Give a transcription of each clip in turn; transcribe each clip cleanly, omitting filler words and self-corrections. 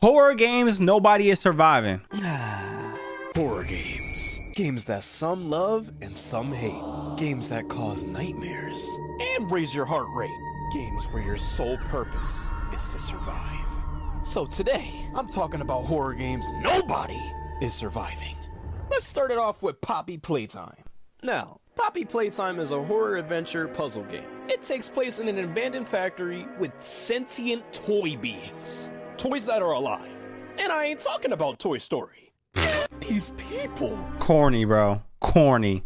Horror games, nobody is surviving. Horror games. Games that some love and some hate. Games that cause nightmares and raise your heart rate. Games where your sole purpose is to survive. So today, I'm talking about horror games nobody is surviving. Let's start it off with Poppy Playtime. Now, Poppy Playtime is a horror adventure puzzle game. It takes place in an abandoned factory with sentient toy beings. Toys that are alive. And I ain't talking about Toy Story. These people. Corny, bro. Corny.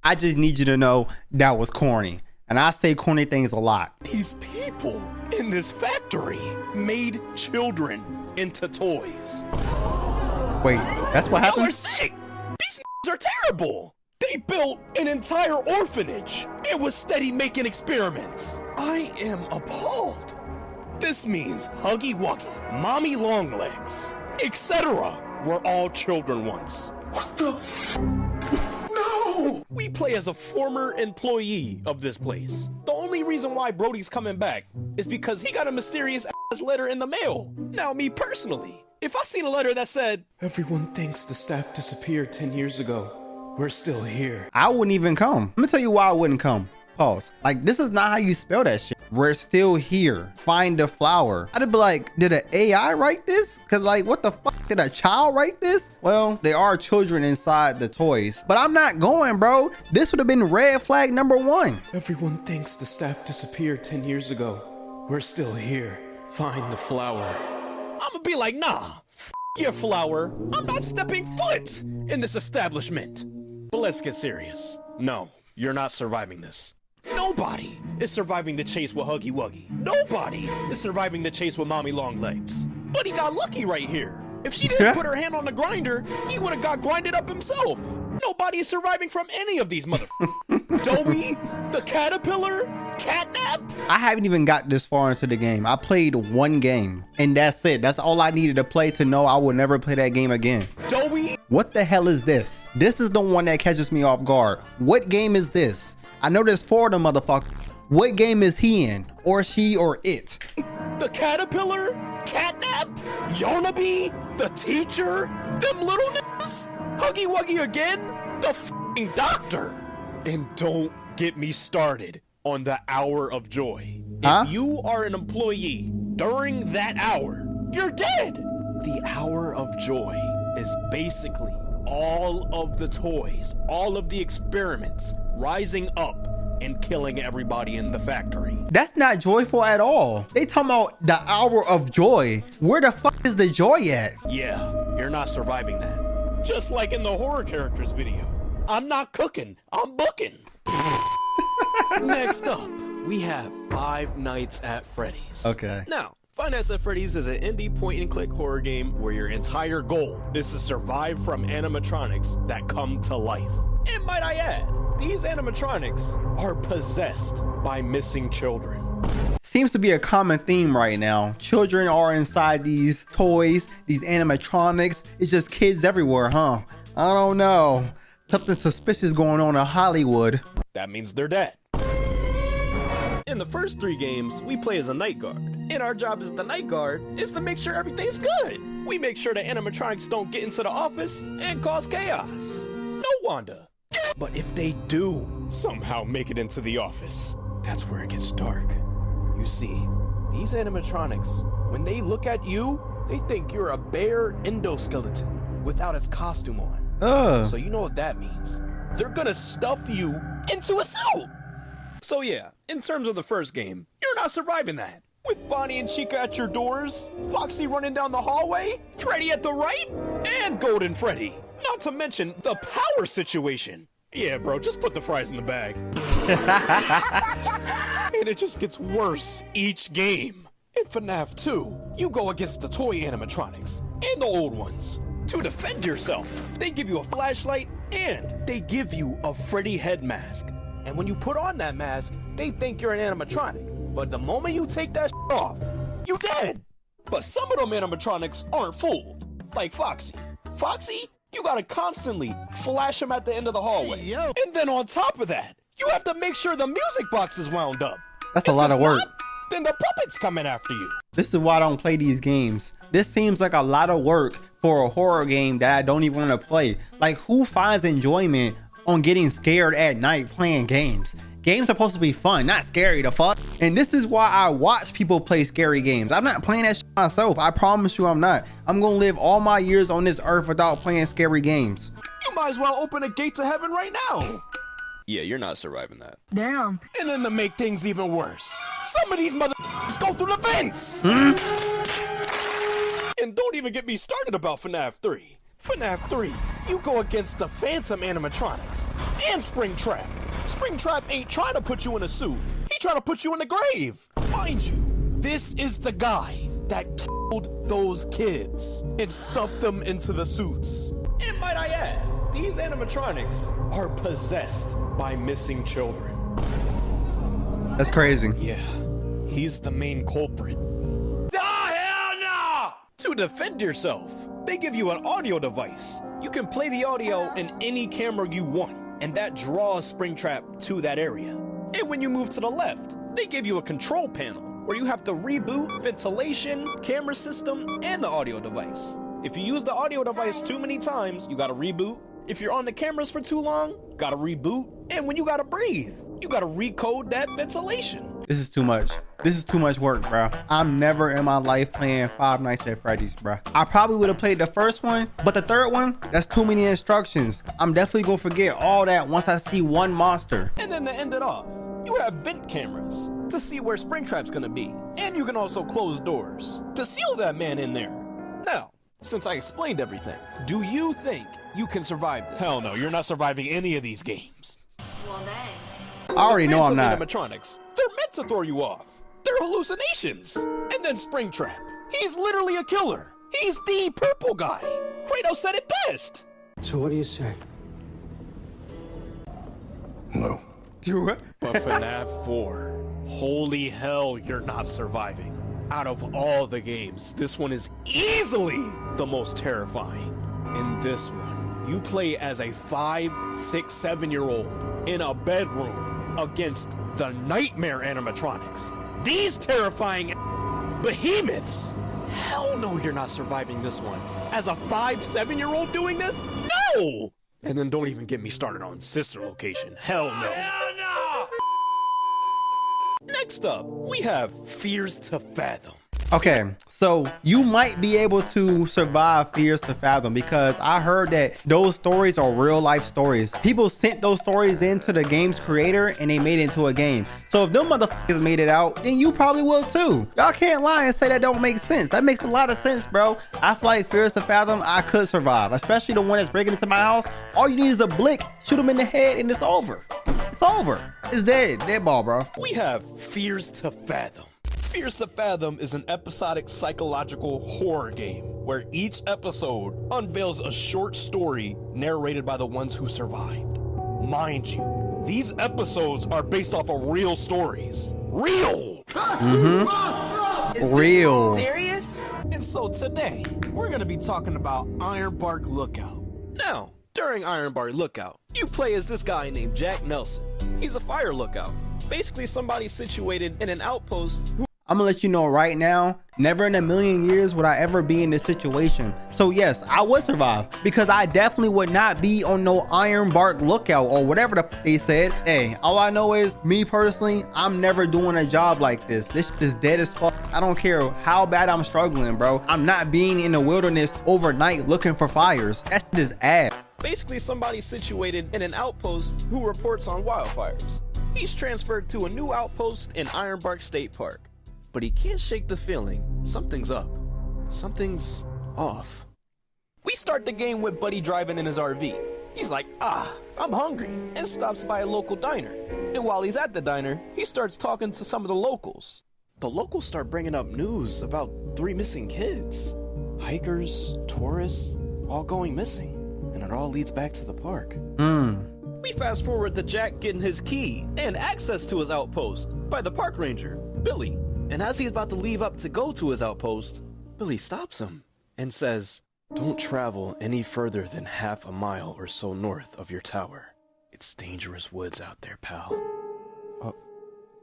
I just need you to know that was corny. And I say corny things a lot. These people in this factory made children into toys. Wait, that's what happened? Y'all are sick. These are terrible. They built an entire orphanage and was steady making experiments. I am appalled. This means Huggy Wuggy, Mommy Longlegs, etc. were all children once. What the f? No! We play as a former employee of this place. The only reason why Brody's coming back is because he got a mysterious ass letter in the mail. Now, me personally, if I seen a letter that said, "Everyone thinks the staff disappeared 10 years ago. We're still here," I wouldn't even come. Let me tell you why I wouldn't come. Pause. Like, this is not how you spell that shit. We're still here. Find the flower. I'd be like, did an AI write this? Cause like, what the fuck? Did a child write this? Well, there are children inside the toys, but I'm not going, bro. This would have been red flag number 1. Everyone thinks the staff disappeared 10 years ago. We're still here. Find the flower. I'ma be like, nah, f your flower. I'm not stepping foot in this establishment. But let's get serious. No, you're not surviving this. Nobody is surviving the chase with Huggy Wuggy. Nobody is surviving the chase with Mommy Longlegs. But he got lucky right here. If she didn't put her hand on the grinder, he would have got grinded up himself. Nobody is surviving from any of these Doughy, the caterpillar, catnap. I haven't even got this far into the game. I played 1 game and that's it. That's all I needed to play to know I would never play that game again. Doughy. What the hell is this? This is the one that catches me off guard. What game is this? I know there's 4 of them motherfuckers. What game is he in? Or she or it? The caterpillar, catnap, Yarnaby, the teacher, them little niggas, Huggy Wuggy again, the f***ing doctor. And don't get me started on the hour of joy. Huh? If you are an employee during that hour, you're dead. The hour of joy is basically all of the toys, all of the experiments rising up and killing everybody in the factory. That's not joyful at all. They talking about the hour of joy. Where the fuck is the joy at? Yeah, you're not surviving that. Just like in the horror characters video. I'm not cooking, I'm booking. Next up, we have Five Nights at Freddy's. Okay. Now, Five Nights at Freddy's is an indie point-and-click horror game where your entire goal is to survive from animatronics that come to life. And might I add, these animatronics are possessed by missing children. Seems to be a common theme right now. Children are inside these toys, these animatronics. It's just kids everywhere, huh? I don't know. Something suspicious going on in Hollywood. That means they're dead. In the first 3 games, we play as a night guard. And our job as the night guard is to make sure everything's good. We make sure the animatronics don't get into the office and cause chaos. No, Wanda. But if they do somehow make it into the office, that's where it gets dark. You see, these animatronics, when they look at you, they think you're a bare endoskeleton without its costume on. So you know what that means. They're gonna stuff you into a suit. So yeah, in terms of the first game, you're not surviving that. With Bonnie and Chica at your doors, Foxy running down the hallway, Freddy at the right, and Golden Freddy. Not to mention the power situation. Yeah, bro, just put the fries in the bag. And it just gets worse each game. In FNAF 2, you go against the toy animatronics and the old ones. To defend yourself, they give you a flashlight and they give you a Freddy head mask. And when you put on that mask, they think you're an animatronic. But the moment you take that off, you dead. But some of them animatronics aren't fooled. Like Foxy. Foxy, you gotta constantly flash him at the end of the hallway. Hey, yo. And then on top of that, you have to make sure the music box is wound up. That's a lot of work. Then the puppet's coming after you. This is why I don't play these games. This seems like a lot of work for a horror game that I don't even want to play. Like, who finds enjoyment on getting scared at night playing games? Games are supposed to be fun, not scary, the fuck. And this is why I watch people play scary games. I'm not playing that shit myself. I promise you I'm not. I'm gonna live all my years on this earth without playing scary games. You might as well open the gates of heaven right now. Yeah, you're not surviving that. Damn. And then to make things even worse, some of these motherfuckers go through the vents. And don't even get me started about FNAF 3. FNAF 3, you go against the Phantom animatronics and Springtrap. Springtrap ain't trying to put you in a suit. He trying to put you in the grave. Mind you, this is the guy that killed those kids and stuffed them into the suits. And might I add, these animatronics are possessed by missing children. That's crazy. Yeah, he's the main culprit. The hell no! To defend yourself, they give you an audio device. You can play the audio in any camera you want, and that draws Springtrap to that area. And when you move to the left, they give you a control panel where you have to reboot ventilation, camera system, and the audio device. If you use the audio device too many times, you gotta reboot. If you're on the cameras for too long, gotta reboot. And when you gotta breathe, you gotta recode that ventilation. This is too much. This is too much work, bro. I'm never in my life playing Five Nights at Freddy's, bro. I probably would have played the first one, but the third one, that's too many instructions. I'm definitely gonna forget all that once I see one monster. And then to end it off, you have vent cameras to see where Springtrap's gonna be. And you can also close doors to seal that man in there. Now, since I explained everything, do you think you can survive this? Hell no, you're not surviving any of these games. Well, dang. I already know I'm not. Animatronics, they're meant to throw you off. They're hallucinations. And then Springtrap, he's literally a killer. He's the purple guy. Kratos said it best. So what do you say? No. You what? But FNAF 4, holy hell, you're not surviving. Out of all the games, this one is easily the most terrifying. In this one, you play as a 5, 6, 7-year-old in a bedroom against the nightmare animatronics. These terrifying behemoths. Hell no, you're not surviving this one. As a 5, 7-year-old doing this? No! And then don't even get me started on sister location. Hell no. Hell no! Next up, we have Fears to Fathom. Okay, so you might be able to survive Fears to Fathom because I heard that those stories are real life stories. People sent those stories into the game's creator and they made it into a game. So if them motherfuckers made it out, then you probably will too. Y'all can't lie and say that don't make sense. That makes a lot of sense, bro. I feel like Fears to Fathom, I could survive, especially the one that's breaking into my house. All you need is a blick, shoot him in the head, and it's over. It's over. It's dead. Dead ball, bro. We have Fears to Fathom. Fears to Fathom is an episodic psychological horror game where each episode unveils a short story narrated by the ones who survived. Mind you, these episodes are based off of real stories. Real! Real. Serious? And so today, we're gonna be talking about Ironbark Lookout. Now, during Ironbark Lookout, you play as this guy named Jack Nelson. He's a fire lookout. Basically somebody situated in an outpost who I'm gonna let you know right now, never in a million years would I ever be in this situation. So yes, I would survive because I definitely would not be on no Ironbark Lookout or whatever the f they said. Hey, all I know is me personally, I'm never doing a job like this. This shit is dead as fuck. I don't care how bad I'm struggling, bro. I'm not being in the wilderness overnight looking for fires. That shit is ass. basically somebody situated in an outpost who reports on wildfires. He's transferred to a new outpost in Ironbark State Park, but he can't shake the feeling something's up. Something's off. We start the game with Buddy driving in his RV. He's like, I'm hungry, and stops by a local diner. And while he's at the diner, he starts talking to some of the locals. The locals start bringing up news about 3 missing kids. Hikers, tourists, all going missing. And it all leads back to the park. We fast forward to Jack getting his key and access to his outpost by the park ranger, Billy. And as he's about to leave up to go to his outpost, Billy stops him and says, "Don't travel any further than half a mile or so north of your tower. It's dangerous woods out there, pal."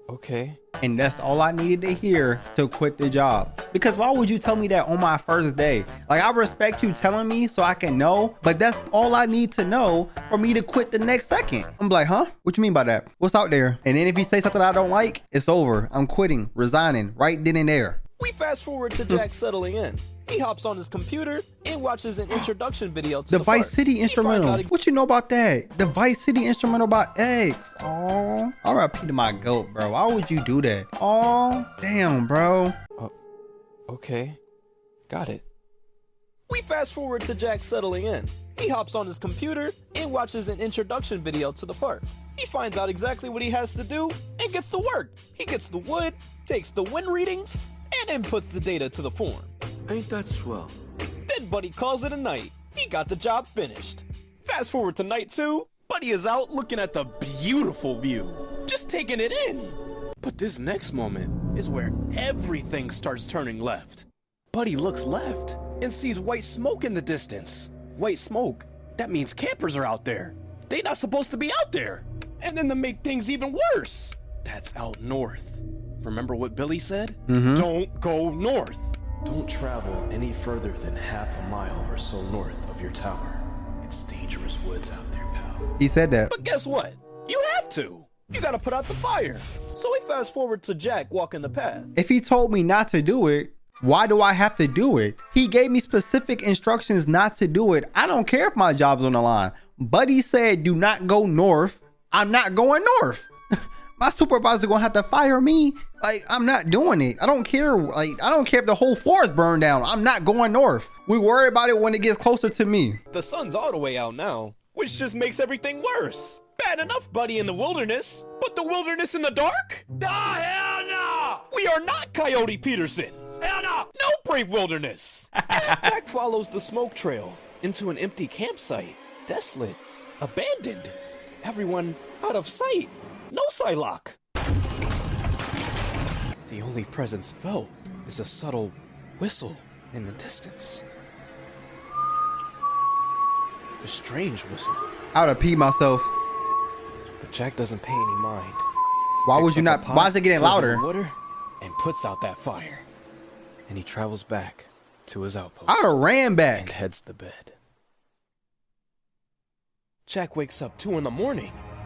Okay. And that's all I needed to hear to quit the job. Because why would you tell me that on my first day? Like, I respect you telling me so I can know, but that's all I need to know for me to quit the next second. I'm like, huh? What you mean by that? What's out there? And then if he say something I don't like, it's over. I'm quitting, resigning right then and there. We fast forward to Jack settling in. He hops on his computer and watches an introduction video to The the Vice park. City He instrumental. finds out What you know about that? The Vice City instrumental about eggs. Oh, RIP to my goat, bro. Why would you do that? Oh, damn, bro. Okay. Got it. We fast forward to Jack settling in. He hops on his computer and watches an introduction video to the park. He finds out exactly what he has to do and gets to work. He gets the wood, takes the wind readings, and inputs the data to the form. Ain't that swell? Then Buddy calls it a night. He got the job finished. Fast forward to night 2. Buddy is out looking at the beautiful view, just taking it in. But this next moment is where everything starts turning left. Buddy looks left and sees white smoke in the distance. White smoke, that means campers are out there. They not supposed to be out there. And then to make things even worse, that's out north. Remember what Billy said? Don't go north. Don't travel any further than half a mile or so north of your tower. It's dangerous woods out there, pal. He said that. But guess what? You have to. You gotta put out the fire. So we fast forward to Jack walking the path. If he told me not to do it, why do I have to do it? He gave me specific instructions not to do it. I don't care if my job's on the line. Buddy said, do not go north. I'm not going north. My supervisor gonna have to fire me. Like, I'm not doing it. I don't care. Like, I don't care if the whole forest burned down. I'm not going north. We worry about it when it gets closer to me. The sun's all the way out now, which just makes everything worse. Bad enough, Buddy, in the wilderness, but the wilderness in the dark? Oh, hell no! We are not Coyote Peterson. Hell no! No brave wilderness. Jack follows the smoke trail into an empty campsite. Desolate. Abandoned. Everyone out of sight. No Psylocke. The only presence felt is a subtle whistle in the distance. A strange whistle. I would have peed myself. But Jack doesn't pay any mind. Why would Picks you up not? a pot, Why is it getting fills it louder? with water, and puts out that fire. And he travels back to his outpost. I would have ran And back. heads to bed. Jack wakes up 2 a.m.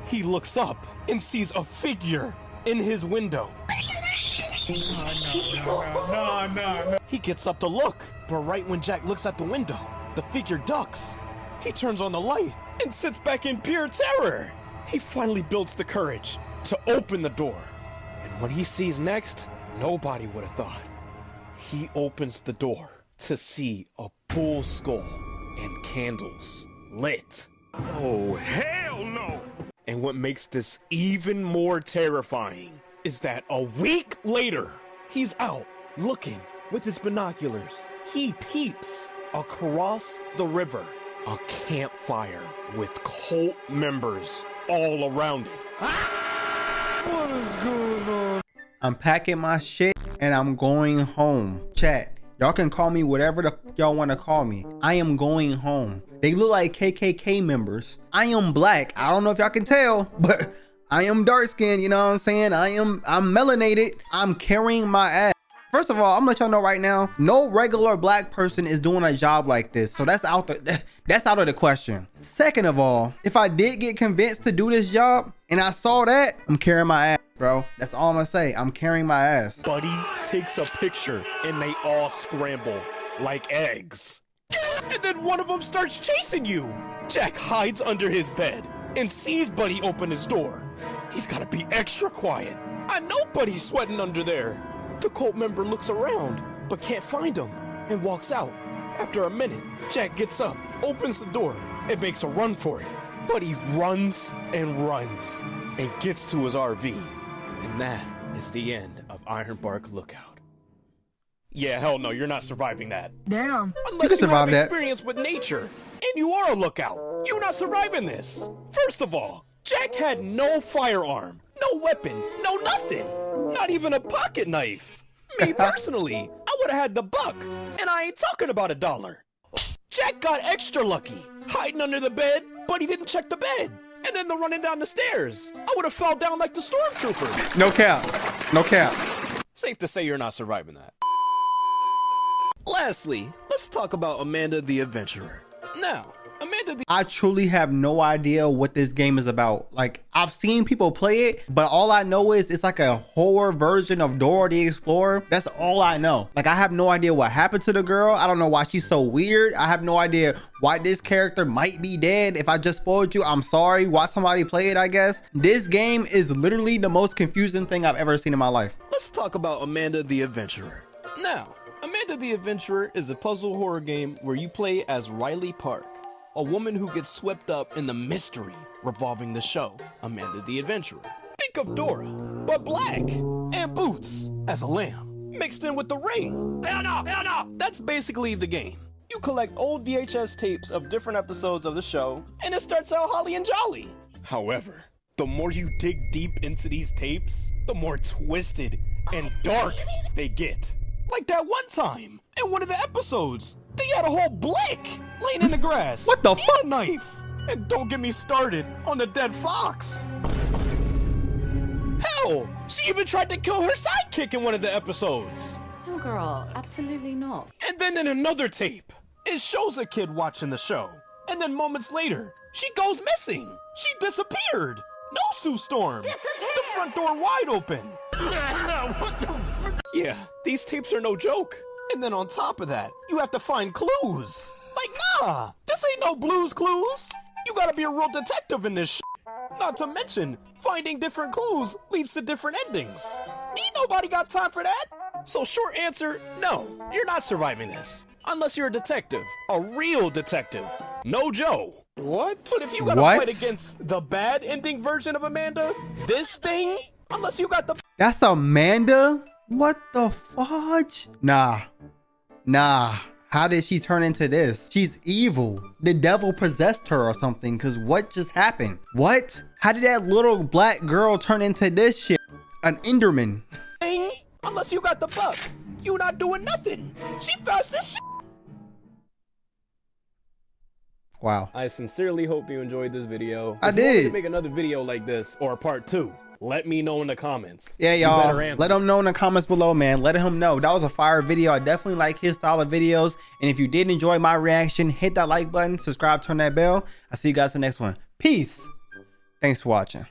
He looks up and sees a figure in his window. No. He gets up to look, but right when Jack looks at the window, the figure ducks. He turns on the light and sits back in pure terror. He finally builds the courage to open the door. And what he sees next, nobody would have thought. He opens the door to see a bull skull and candles lit. Oh, hell no! And what makes this even more terrifying is that a week later, he's out looking with his binoculars. He peeps across the river a campfire with cult members all around it. What is going on? I'm packing my shit and I'm going home. Chat, y'all can call me whatever the y'all want to call me. I am going home. They look like KKK members. I am black. I don't know if y'all can tell, but I am dark skinned. You know what I'm saying? I'm melanated. I'm carrying my ass. First of all, I'm gonna let y'all know right now, no regular black person is doing a job like this. So that's out of the question. Second of all, if I did get convinced to do this job and I saw that, I'm carrying my ass, bro. That's all I'm gonna say. I'm carrying my ass. Buddy takes a picture and they all scramble like eggs. And then one of them starts chasing you. Jack hides under his bed and sees Buddy open his door. He's gotta be extra quiet. I know Buddy's sweating under there. The cult member looks around, but can't find him, and walks out. After a minute, Jack gets up, opens the door, and makes a run for it. Buddy runs and gets to his RV. And that is the end of Ironbark Lookout. Yeah, hell no, you're not surviving that. Damn. Unless can you have survive that. experience with nature, and you are a lookout. You're not surviving this. First of all, Jack had no firearm, no weapon, no nothing. Not even a pocket knife. Me personally, I would have had the buck, and I ain't talking about $1. Jack got extra lucky, hiding under the bed, but he didn't check the bed. And then the running down the stairs. I would have fell down like the stormtrooper. No cap. No cap. Safe to say you're not surviving that. Lastly, let's talk about Amanda the Adventurer. Now, Amanda the I truly have no idea what this game is about. Like, I've seen people play it, but all I know is it's like a horror version of Dora the Explorer. That's all I know. Like, I have no idea what happened to the girl. I don't know why she's so weird. I have no idea why this character might be dead. If I just spoiled you, I'm sorry. Watch somebody play it, I guess. This game is literally the most confusing thing I've ever seen in my life. Let's talk about Amanda the Adventurer. Now, Amanda the Adventurer is a puzzle horror game where you play as Riley Park, a woman who gets swept up in the mystery revolving the show, Amanda the Adventurer. Think of Dora, but black, and Boots as a lamb, mixed in with the ring. Hell no, hell no! That's basically the game. You collect old VHS tapes of different episodes of the show, and it starts out holly and jolly. However, the more you dig deep into these tapes, the more twisted and dark they get. Like that one time, in one of the episodes, they had a whole blick laying in the grass. What the and fuck? a knife. And don't get me started on the dead fox. Hell, she even tried to kill her sidekick in one of the episodes. No, girl, absolutely not. And then in another tape, it shows a kid watching the show. And then moments later, she goes missing. She disappeared. No Sue Storm. The front door wide open. Yeah, these tapes are no joke. And then on top of that, you have to find clues. Like, nah, this ain't no Blue's Clues. You gotta be a real detective in this shit. Not to mention, finding different clues leads to different endings. Ain't nobody got time for that. So short answer, no, you're not surviving this. Unless you're a detective, a real detective. No Joe. What? But if you gotta What? fight against the bad ending version of Amanda, this thing, unless you got the That's Amanda? What the fudge? Nah. How did she turn into this? She's evil. The devil possessed her or something, because what just happened? What? How did that little black girl turn into this shit? An Enderman. thing, unless you got the buck, you not doing nothing. She fast as shit. Wow. I sincerely hope you enjoyed this video. I If you want me did. to make another video like this or a part 2, let me know in the comments. Yeah, You y'all. better answer. Let them know in the comments below, man. Let him know. That was a fire video. I definitely like his style of videos. And if you did enjoy my reaction, hit that like button, subscribe, turn that bell. I'll see you guys in the next one. Peace. Thanks for watching.